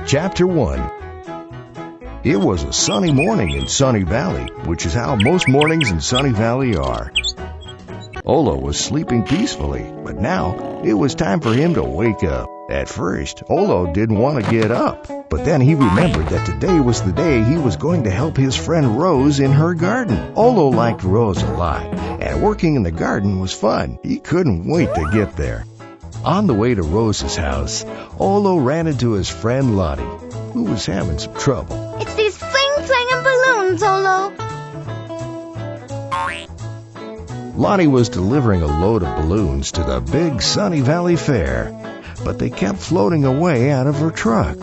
Chapter 1. It was a sunny morning in Sunny Valley, which is how most mornings in Sunny Valley are. Ollo was sleeping peacefully, but now it was time for him to wake up. At first, Ollo didn't want to get up, but then he remembered that today was the day he was going to help his friend Rose in her garden. Ollo liked Rose a lot, and working in the garden was fun. He couldn't wait to get there. On the way to Rose's house, Ollo ran into his friend Lottie, who was having some trouble. It's these fling-flanging balloons, Ollo. Lottie was delivering a load of balloons to the big Sunny Valley Fair, but they kept floating away out of her truck.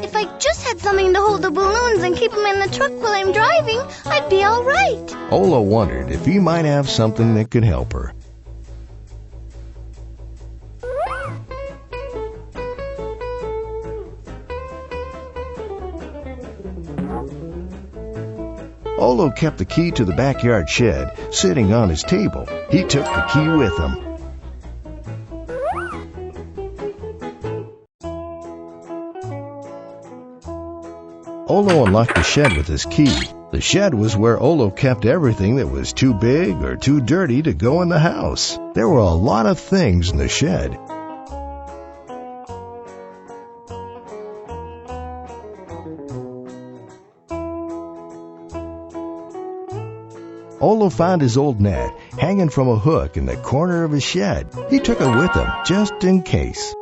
If I just had something to hold the balloons and keep them in the truck while I'm driving, I'd be all right. Ollo wondered if he might have something that could help her. Ollo kept the key to the backyard shed sitting on his table. He took the key with him. Ollo unlocked the shed with his key. The shed was where Ollo kept everything that was too big or too dirty to go in the house. There were a lot of things in the shed. Ollo found his old net hanging from a hook in the corner of his shed. He took it with him, just in case.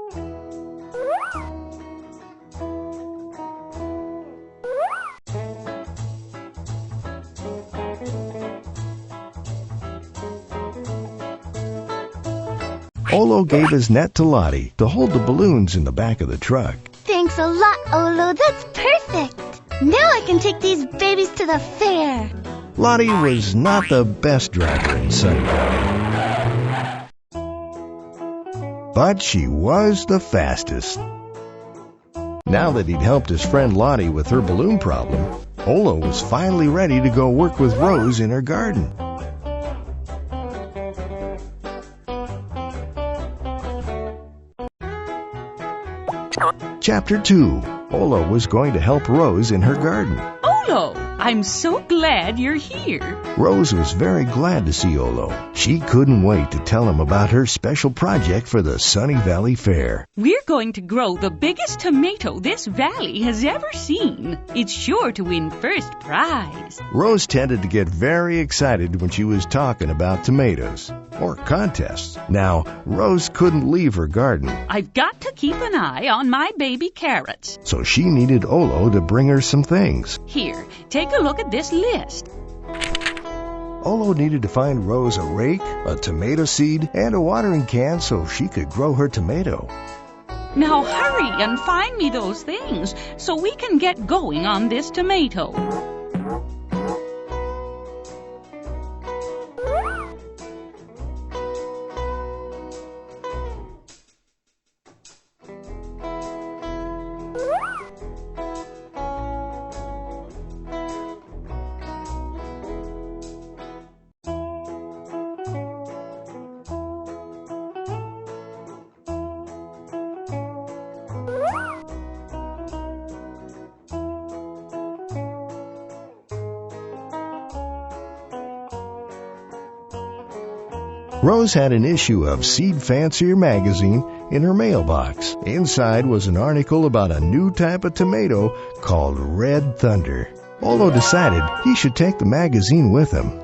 Ollo gave his net to Lottie to hold the balloons in the back of the truck. Thanks a lot, Ollo. That's perfect. Now I can take these babies to the fair. Lottie was not the best driver in Sunny Valley, but she was the fastest. Now that he'd helped his friend Lottie with her balloon problem, Ollo was finally ready to go work with Rose in her garden. Chapter 2. Ollo was going to help Rose in her garden. Ollo, I'm so glad you're here. Rose was very glad to see Ollo. She couldn't wait to tell him about her special project for the Sunny Valley Fair. We're going to grow the biggest tomato this valley has ever seen. It's sure to win first prize. Rose tended to get very excited when she was talking about tomatoes or contests. Now, Rose couldn't leave her garden. I've got to keep an eye on my baby carrots. So she needed Ollo to bring her some things. Here, take a look at this list. Ollo needed to find Rose a rake, a tomato seed, and a watering can so she could grow her tomato. Now hurry and find me those things so we can get going on this tomato. Rose had an issue of Seed Fancier magazine in her mailbox. Inside was an article about a new type of tomato called Red Thunder. Ollo decided he should take the magazine with him.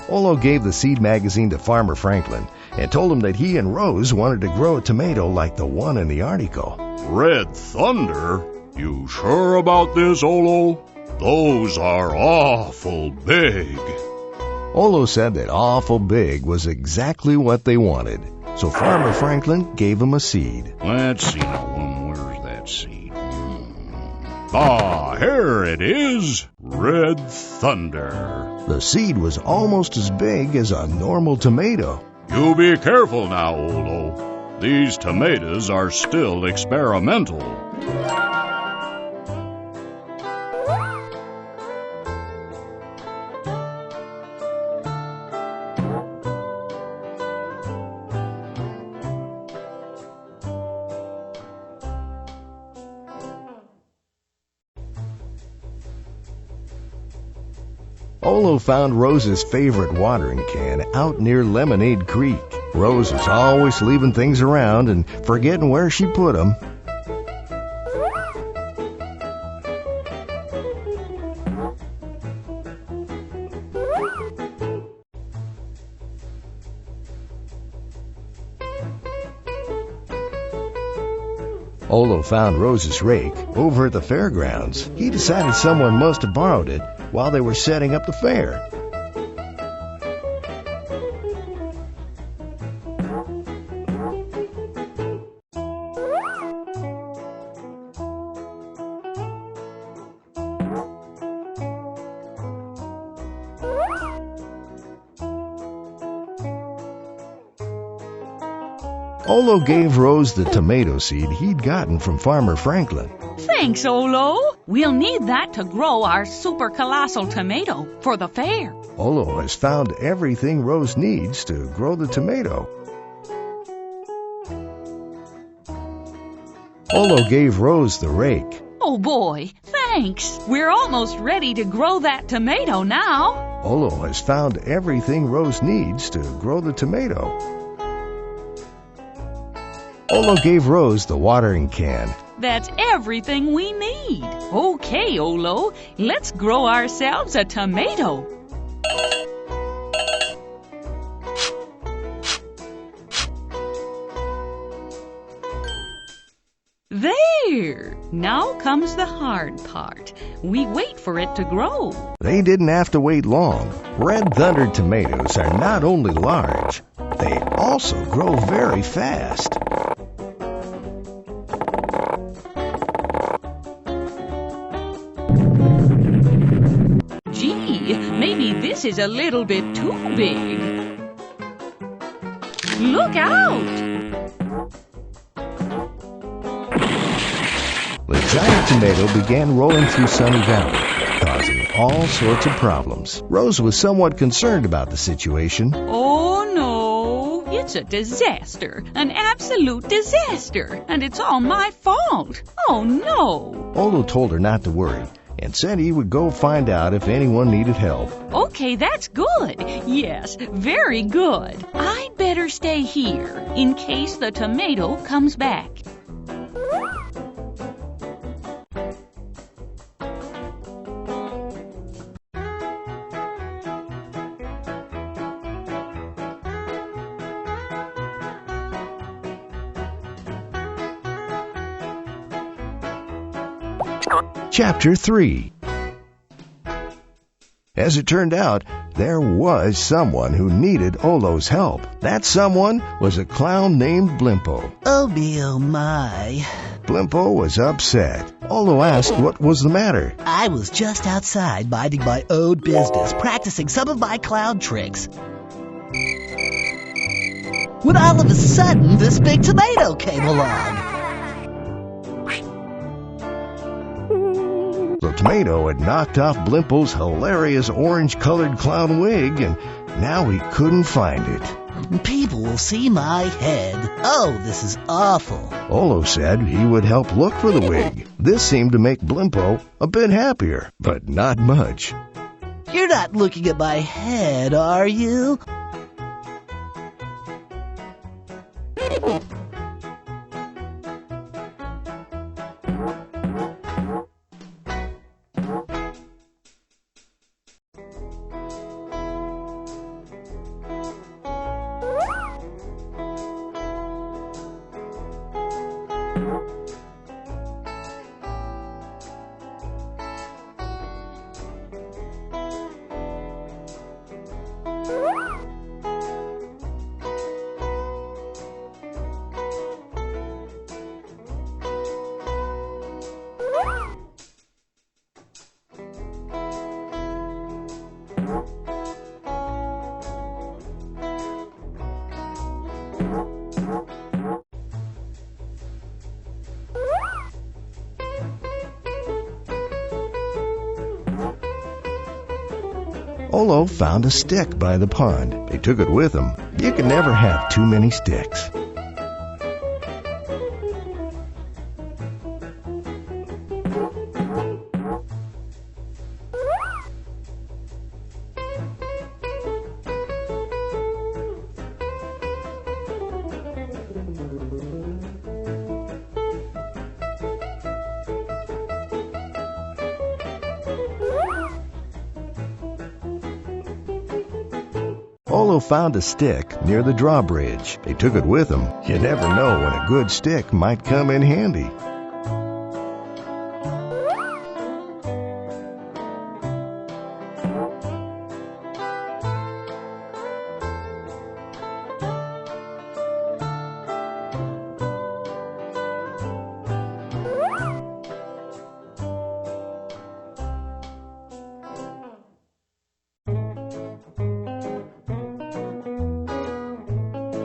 Ollo gave the seed magazine to Farmer Franklin and told him that he and Rose wanted to grow a tomato like the one in the article. Red Thunder? You sure about this, Ollo? Those are awful big. Ollo said that awful big was exactly what they wanted, so Farmer Franklin gave him a seed. Let's see now, where's that seed? Ah, here it is. Red Thunder. The seed was almost as big as a normal tomato. You be careful now, Ollo. These tomatoes are still experimental. Ollo found Rose's favorite watering can out near Lemonade Creek. Rose was always leaving things around and forgetting where she put them. Ollo found Rose's rake over at the fairgrounds. He decided someone must have borrowed it while they were setting up the fair. Ollo gave Rose the tomato seed he'd gotten from Farmer Franklin. Thanks, Ollo. We'll need that to grow our super colossal tomato for the fair. Ollo has found everything Rose needs to grow the tomato. Ollo gave Rose the rake. Oh boy, thanks. We're almost ready to grow that tomato now. Ollo has found everything Rose needs to grow the tomato. Ollo gave Rose the watering can. That's everything we need. Okay, Ollo, let's grow ourselves a tomato. There! Now comes the hard part. We wait for it to grow. They didn't have to wait long. Red Thunder tomatoes are not only large, they also grow very fast. Gee, maybe this is a little bit too big. Look out! The giant tomato began rolling through Sunny Valley, causing all sorts of problems. Rose was somewhat concerned about the situation. Oh no, it's a disaster, an absolute disaster, and it's all my fault. Oh no. Ollo told her not to worry and said he would go find out if anyone needed help. Okay, that's good. Yes, very good. I'd better stay here in case the tomato comes back. Chapter 3. As it turned out, there was someone who needed Ollo's help. That someone was a clown named Blimpo. Oh me, oh my. Blimpo was upset. Ollo asked what was the matter. I was just outside minding my own business, practicing some of my clown tricks, when all of a sudden this big tomato came along. The tomato had knocked off Blimpo's hilarious orange-colored clown wig, and now he couldn't find it. People will see my head. Oh, this is awful. Ollo said he would help look for the wig. This seemed to make Blimpo a bit happier, but not much. You're not looking at my head, are you? Ollo found a stick by the pond. They took it with them. You can never have too many sticks. Ollo found a stick near the drawbridge. They took it with them. You never know when a good stick might come in handy.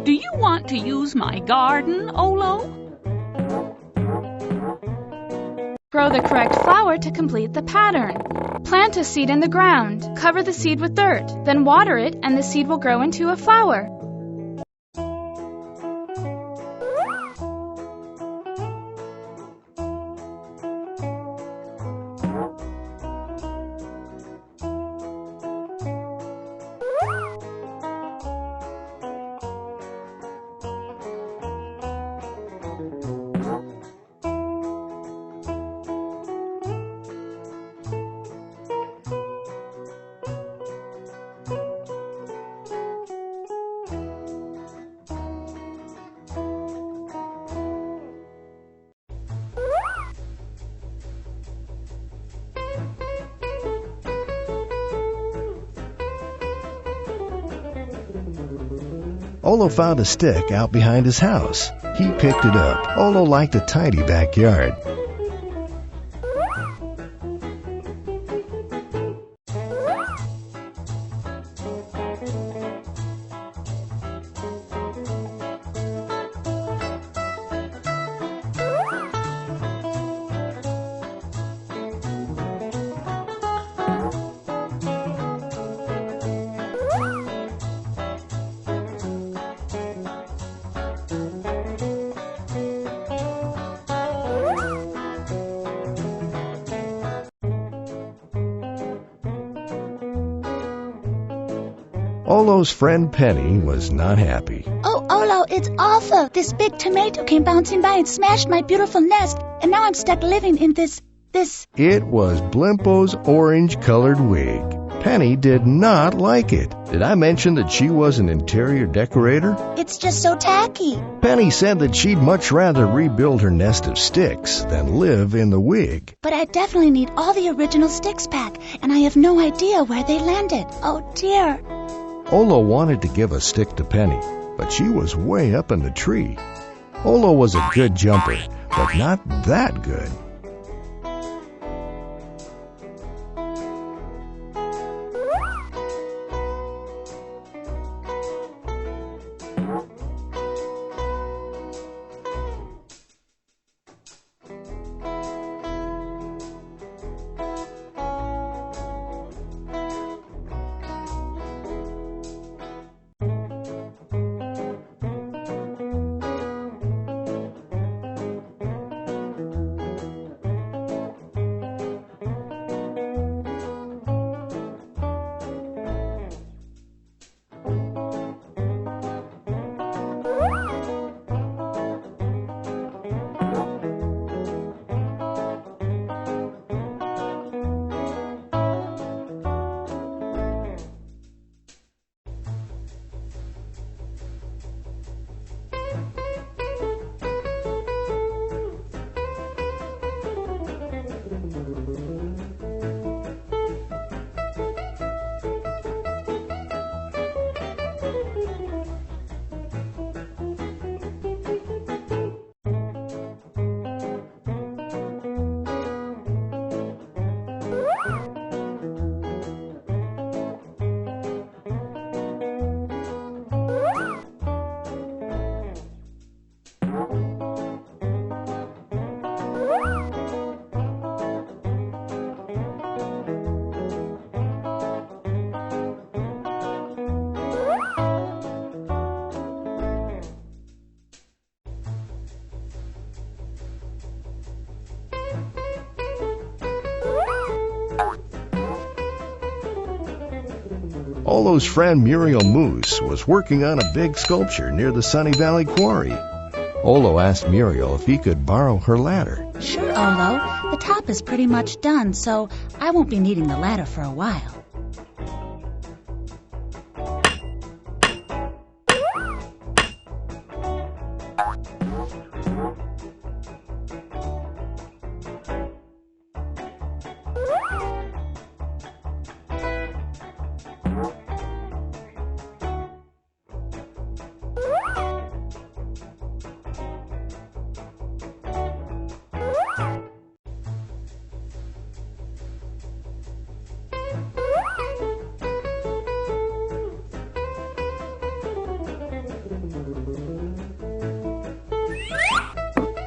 Do you want to use my garden, Ollo? Grow the correct flower to complete the pattern. Plant a seed in the ground. Cover the seed with dirt. Then water it and the seed will grow into a flower. Ollo found a stick out behind his house. He picked it up. Ollo liked a tidy backyard. Ollo's friend Penny was not happy. Oh, Ollo, it's awful. This big tomato came bouncing by and smashed my beautiful nest, and now I'm stuck living in this. It was Blimpo's orange-colored wig. Penny did not like it. Did I mention that she was an interior decorator? It's just so tacky. Penny said that she'd much rather rebuild her nest of sticks than live in the wig. But I definitely need all the original sticks back, and I have no idea where they landed. Oh, dear. Ollo wanted to give a stick to Penny, but she was way up in the tree. Ollo was a good jumper, but not that good. Ollo's friend Muriel Moose was working on a big sculpture near the Sunny Valley Quarry. Ollo asked Muriel if he could borrow her ladder. Sure, Ollo. The top is pretty much done, so I won't be needing the ladder for a while.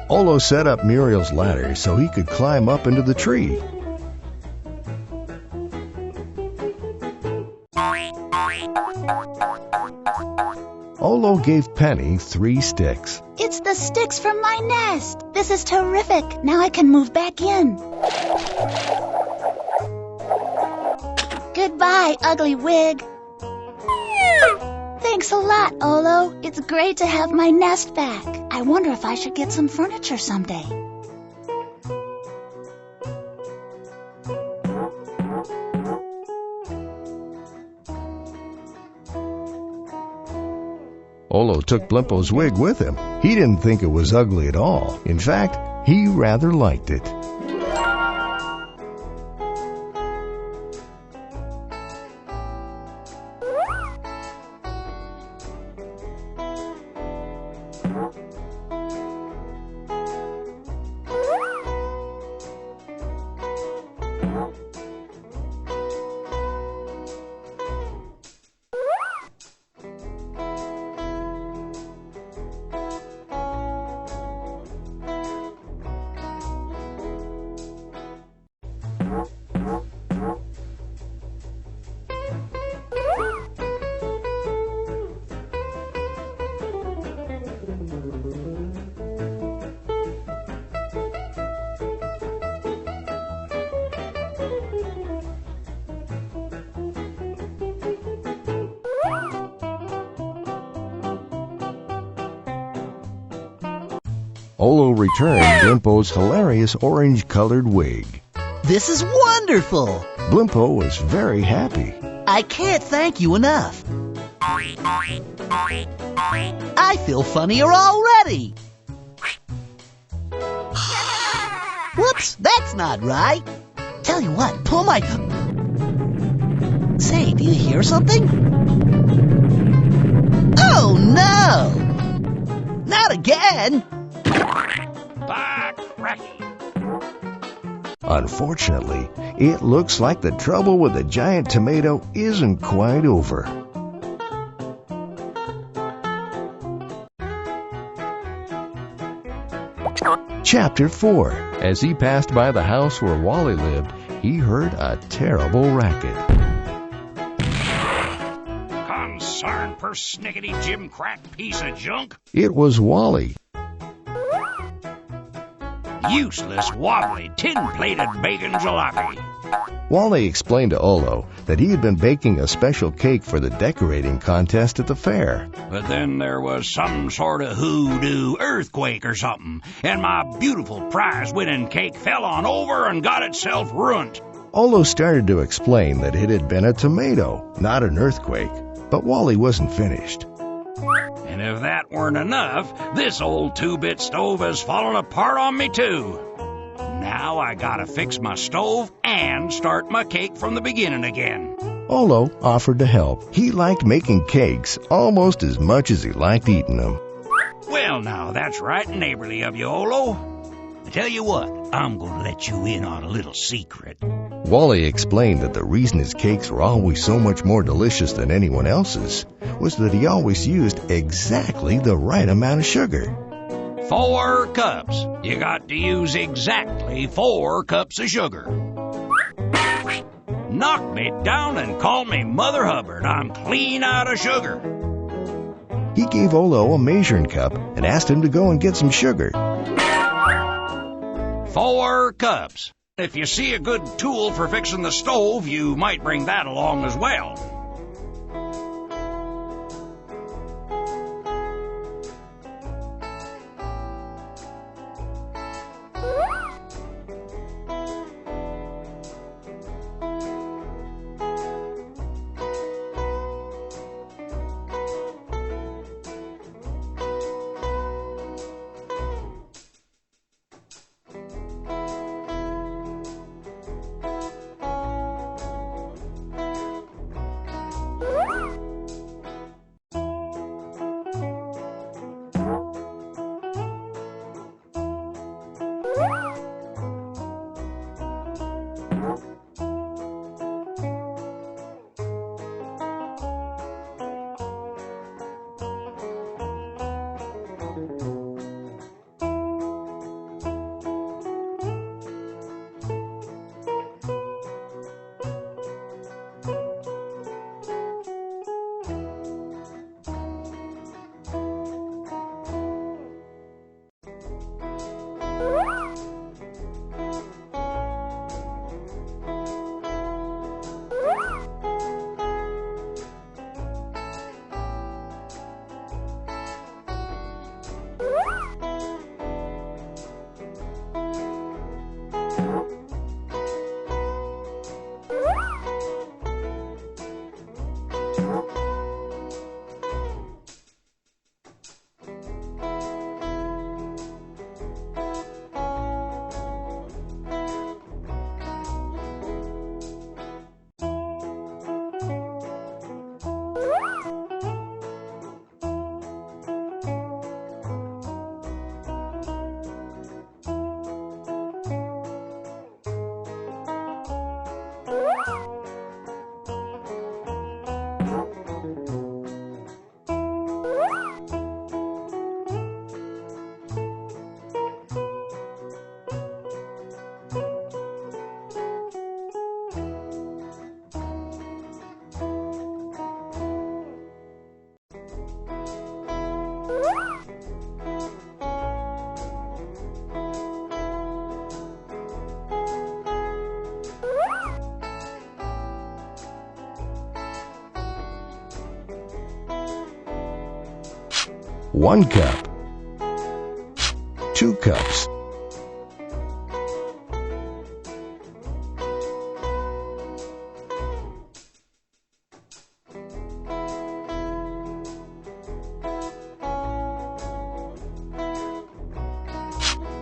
Ollo set up Muriel's ladder so he could climb up into the tree. Ollo gave Penny 3 sticks. It's the sticks from my nest. This is terrific. Now I can move back in. Goodbye, ugly wig. Thanks a lot, Ollo. It's great to have my nest back. I wonder if I should get some furniture someday. Ollo took Blimpo's wig with him. He didn't think it was ugly at all. In fact, he rather liked it. Ollo returned Blimpo's hilarious orange-colored wig. This is wonderful! Blimpo was very happy. I can't thank you enough. I feel funnier already. Whoops, that's not right. Tell you what, pull my... Say, do you hear something? Oh, no! Not again! Unfortunately, it looks like the trouble with the giant tomato isn't quite over. Chapter 4. As he passed by the house where Wally lived, he heard a terrible racket. Concern, persnickety Jim-crack piece of junk. It was Wally. Useless, wobbly, tin-plated bacon jalopy. Wally explained to Ollo that he had been baking a special cake for the decorating contest at the fair. But then there was some sort of hoodoo earthquake or something, and my beautiful prize-winning cake fell on over and got itself ruined. Ollo started to explain that it had been a tomato, not an earthquake, but Wally wasn't finished. And if that weren't enough, this old 2-bit stove has fallen apart on me too. Now I gotta fix my stove and start my cake from the beginning again. Ollo offered to help. He liked making cakes almost as much as he liked eating them. Well, now, that's right neighborly of you, Ollo. I tell you what, I'm gonna let you in on a little secret. Wally explained that the reason his cakes were always so much more delicious than anyone else's was that he always used exactly the right amount of sugar. 4 cups. You got to use exactly 4 cups of sugar. Knock me down and call me Mother Hubbard. I'm clean out of sugar. He gave Ollo a measuring cup and asked him to go and get some sugar. 4 cups. If you see a good tool for fixing the stove, you might bring that along as well. 1 cup, 2 cups,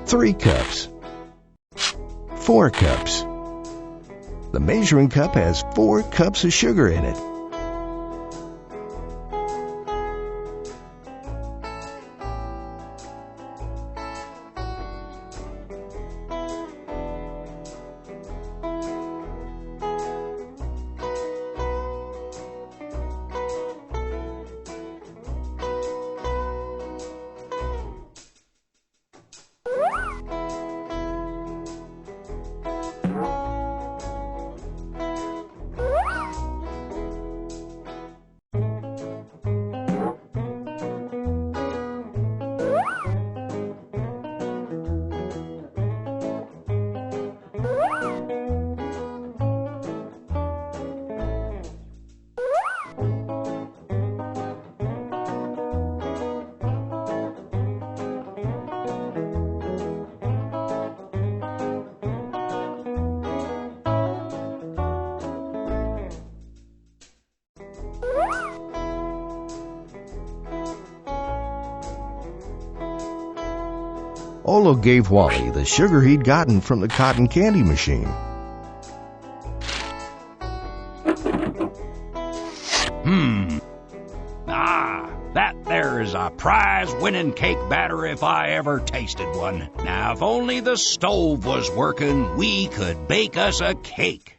3 cups, 4 cups. The measuring cup has 4 cups of sugar in it. Ollo gave Wally the sugar he'd gotten from the cotton candy machine. That there is a prize-winning cake batter if I ever tasted one. Now, if only the stove was working, we could bake us a cake.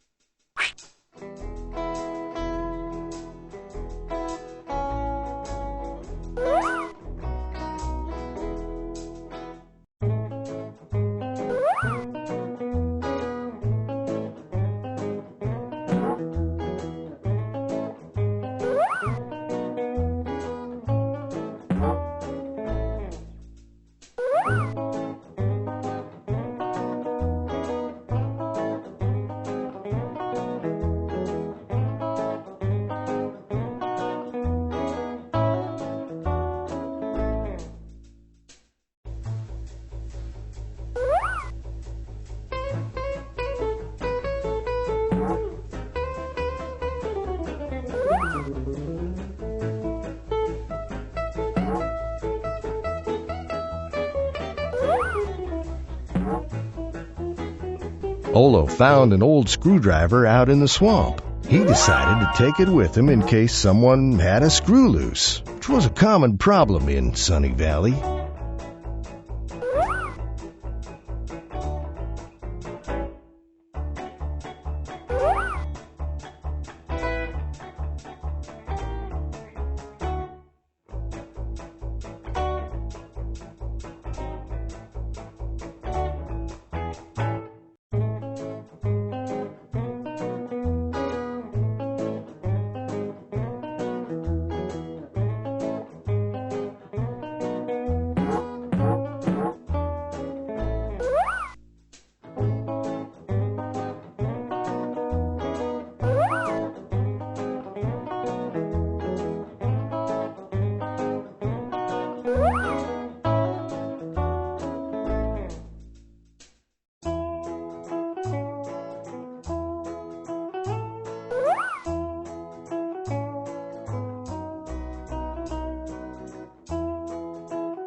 Ollo found an old screwdriver out in the swamp. He decided to take it with him in case someone had a screw loose, which was a common problem in Sunny Valley.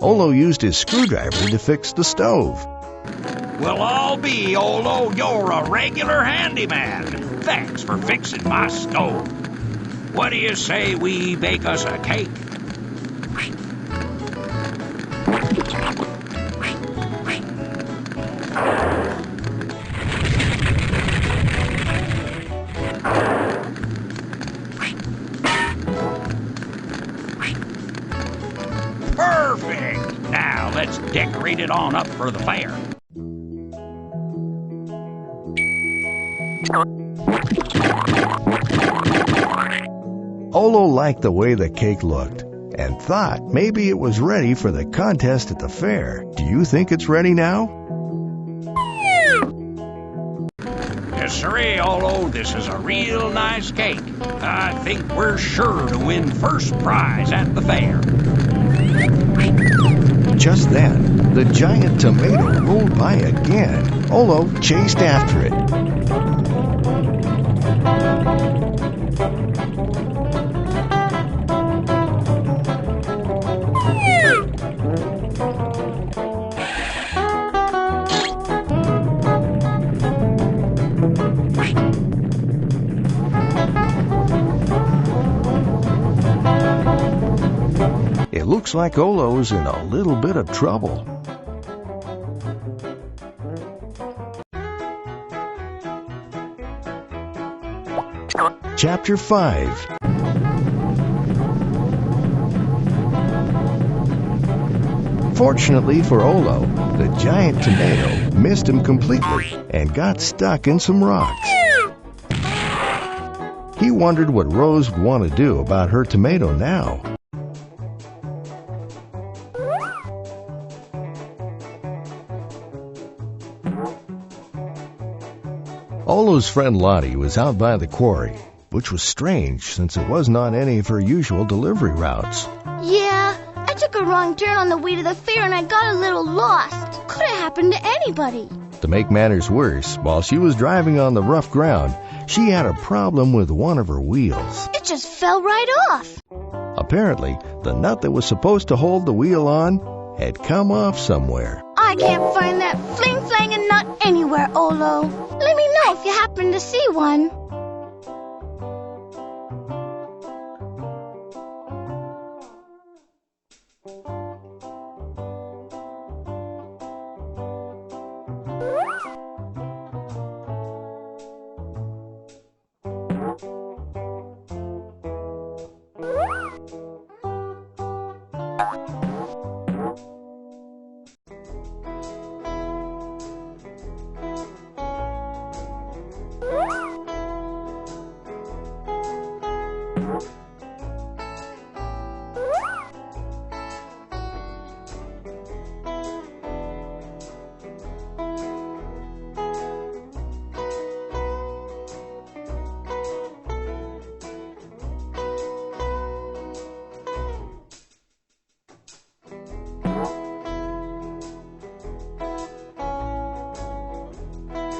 Ollo used his screwdriver to fix the stove. Well, I'll be, Ollo, you're a regular handyman. Thanks for fixing my stove. What do you say we bake us a cake? Perfect! Now let's decorate it on up for the fair. Ollo liked the way the cake looked and thought maybe it was ready for the contest at the fair. Do you think it's ready now? Yes, sirree, Ollo, this is a real nice cake. I think we're sure to win first prize at the fair. Just then, the giant tomato rolled by again. Ollo chased after it. It looks like Ollo's in a little bit of trouble. Chapter 5. Fortunately for Ollo, the giant tomato missed him completely and got stuck in some rocks. He wondered what Rose would want to do about her tomato now. Ollo's friend Lottie was out by the quarry, which was strange since it wasn't on any of her usual delivery routes. Yeah, I took a wrong turn on the way to the fair and I got a little lost. Could have happened to anybody. To make matters worse, while she was driving on the rough ground, she had a problem with one of her wheels. It just fell right off. Apparently, the nut that was supposed to hold the wheel on had come off somewhere. I can't find that fling-flanging nut anywhere, Ollo. Let me know if you happen to see one.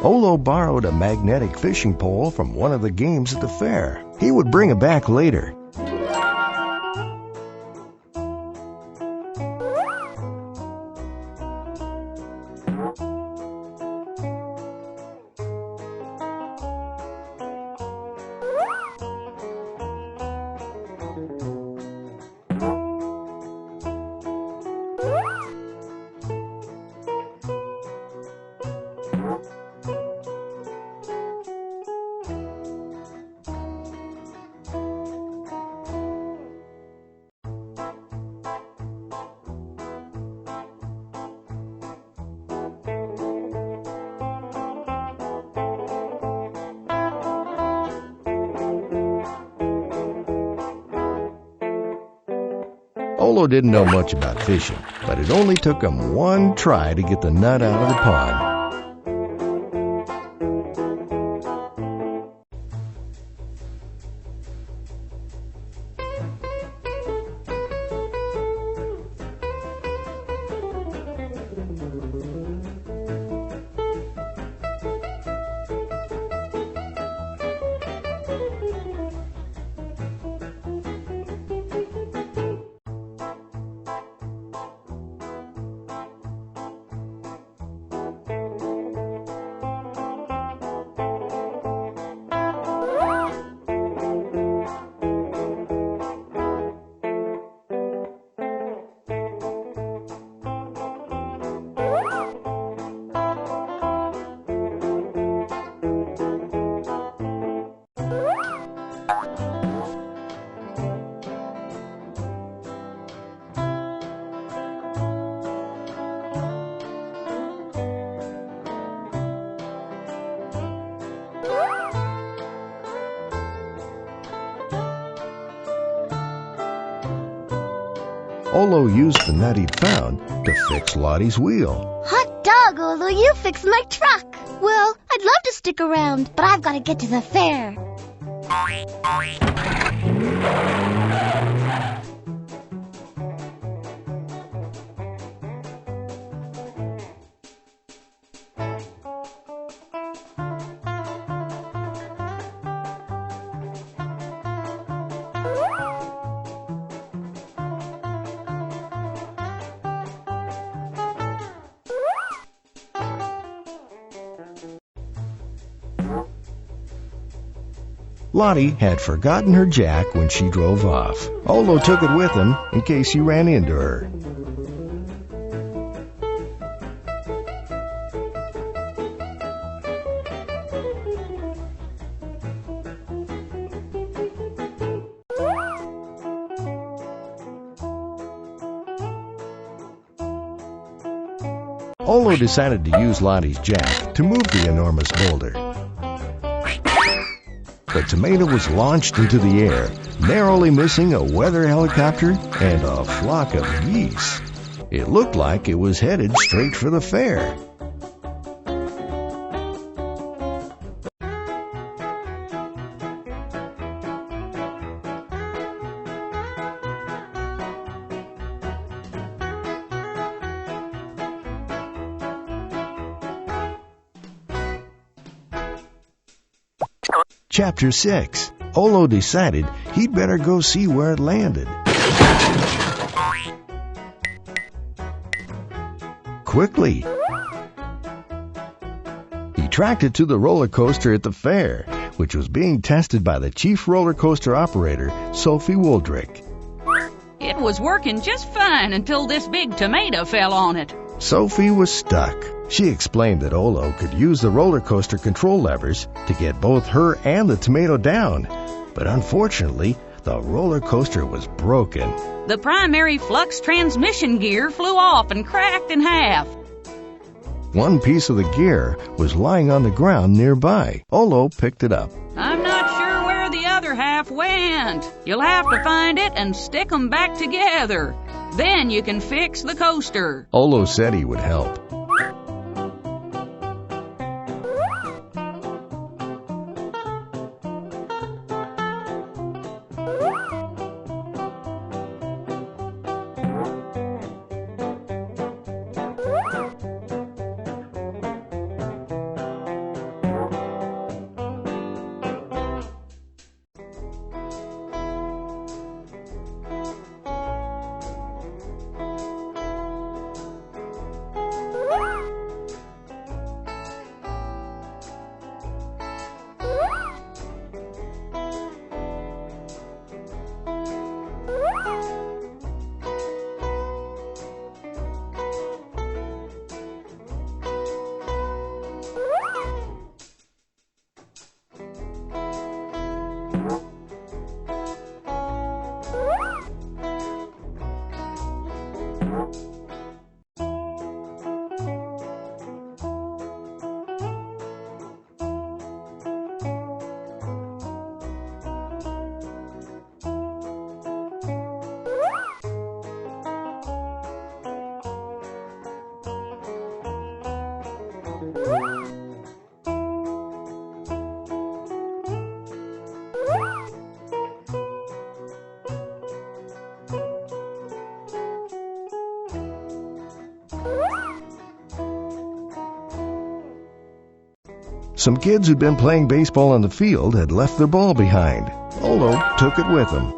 Ollo borrowed a magnetic fishing pole from one of the games at the fair. He would bring it back later. Ollo didn't know much about fishing, but it only took him one try to get the nut out of the pond. Ollo used the nut he'd found to fix Lottie's wheel. Hot dog, Ollo, you fixed my truck. Well, I'd love to stick around, but I've got to get to the fair. Lottie had forgotten her jack when she drove off. Ollo took it with him in case he ran into her. Ollo decided to use Lottie's jack to move the enormous boulder. The tomato was launched into the air, narrowly missing a weather helicopter and a flock of geese. It looked like it was headed straight for the fair. Chapter 6. Ollo decided he'd better go see where it landed. Quickly, he tracked it to the roller coaster at the fair, which was being tested by the chief roller coaster operator, Sophie Woldrick. It was working just fine until this big tomato fell on it. Sophie was stuck. She explained that Ollo could use the roller coaster control levers to get both her and the tomato down, but unfortunately, the roller coaster was broken. The primary flux transmission gear flew off and cracked in half. One piece of the gear was lying on the ground nearby. Ollo picked it up. I'm not sure where the other half went. You'll have to find it and stick 'em back together. Then you can fix the coaster. Ollo said he would help. Some kids who'd been playing baseball on the field had left their ball behind. Ollo took it with him.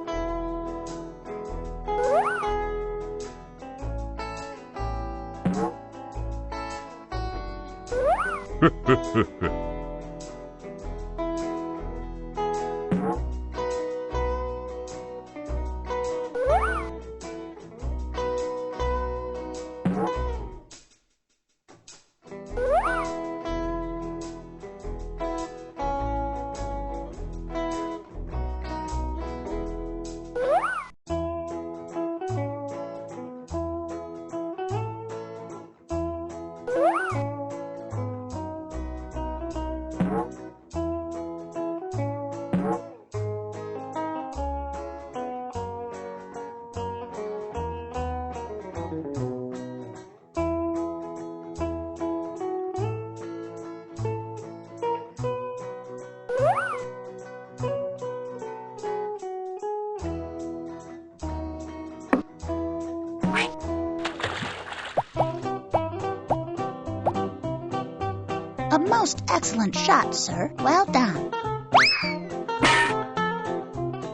A most excellent shot, sir. Well done.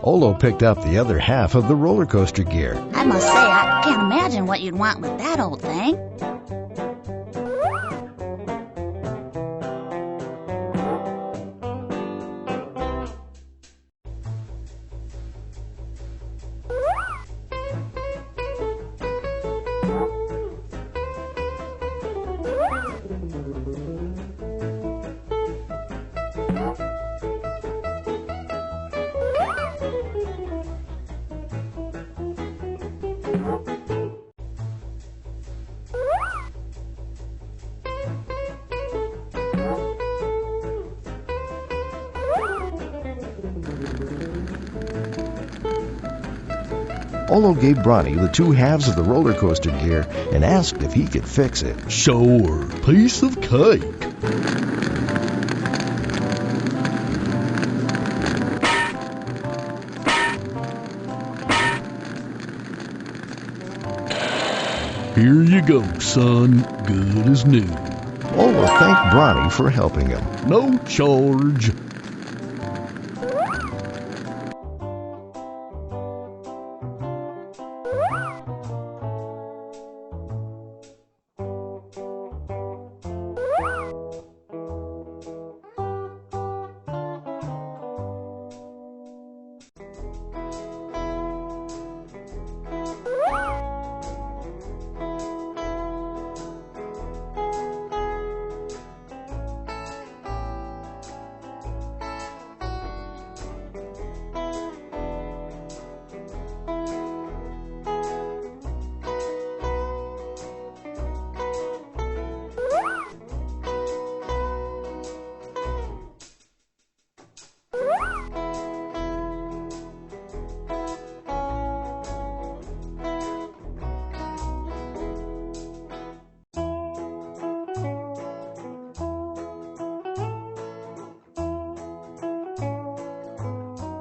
Ollo picked up the other half of the roller coaster gear. I must say, I can't imagine what you'd want with that old thing. Ollo gave Bronny the two halves of the roller coaster gear and asked if he could fix it. Sure, piece of cake. Here you go, son. Good as new. Ollo thanked Bronny for helping him. No charge.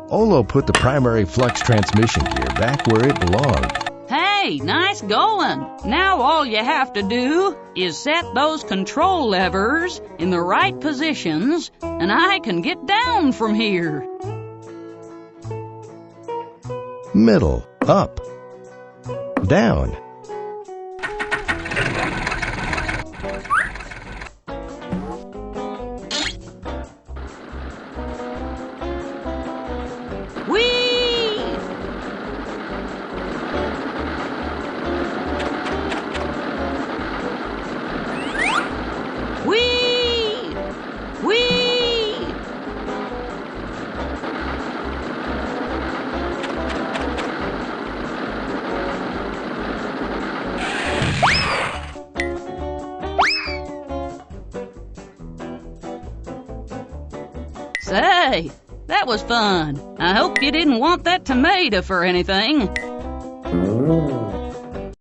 Ollo put the primary flux transmission gear back where it belonged. Hey, nice going. Now all you have to do is set those control levers in the right positions, and I can get down from here. Middle, up, down. Whee! Whee! Whee! Say, that was fun. I hope you didn't want that tomato for anything.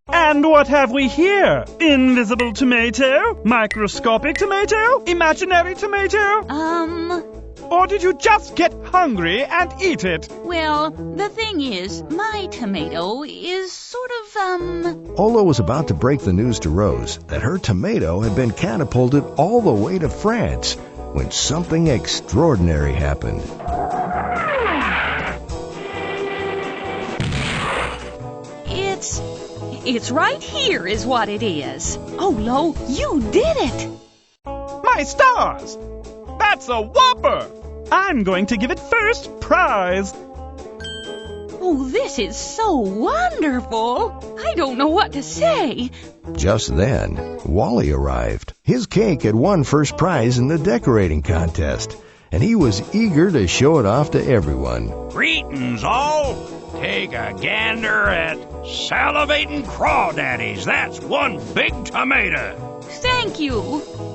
And what have we here? Invisible tomato? Microscopic tomato? Imaginary tomato? Or did you just get hungry and eat it? Well, the thing is, my tomato is sort of, Ollo was about to break the news to Rose that her tomato had been catapulted all the way to France when something extraordinary happened. It's right here is what it is. Ollo, you did it! My stars! That's a whopper! I'm going to give it first prize. Oh, this is so wonderful! I don't know what to say. Just then, Wally arrived. His cake had won first prize in the decorating contest, and he was eager to show it off to everyone. Greetings, all. Take a gander at salivating crawdaddies. That's one big tomato. Thank you.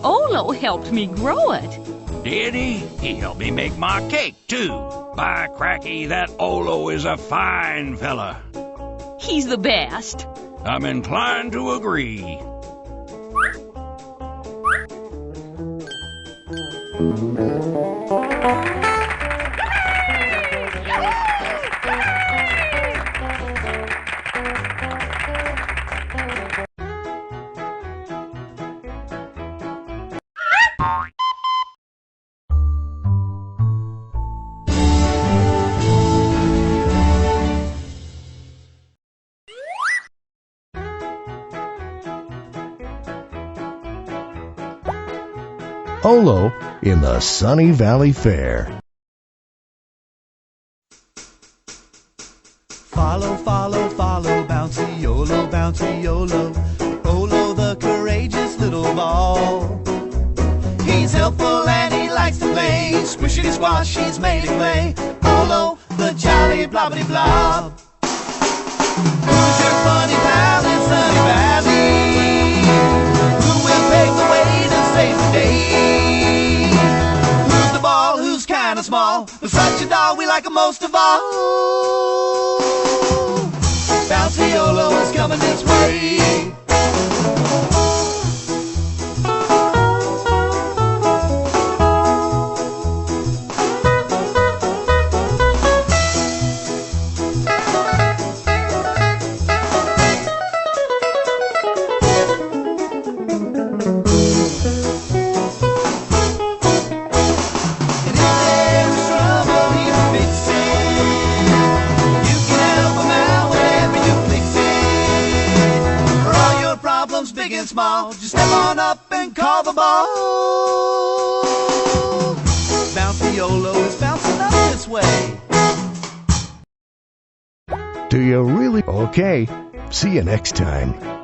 Ollo helped me grow it. Did he? He helped me make my cake, too. By cracky, that Ollo is a fine fella. He's the best. I'm inclined to agree. Ollo in the Sunny Valley Fair. Follow, follow, follow, bouncy Ollo, bouncy Ollo. Ollo the courageous little ball. He's helpful and he likes to play. Squishity squash, he's made of clay. Ollo the jolly blobbity blob. Who's your funny pal in Sunny Valley? Who will pave the way to save the day? Who's the ball? Who's kinda small? But such a doll we like him most of all. Bouncy Ollo is coming this way. Big and small, just step on up and call the ball. Bouncy Ollo is bouncing up this way. Do you really? Okay. See you next time.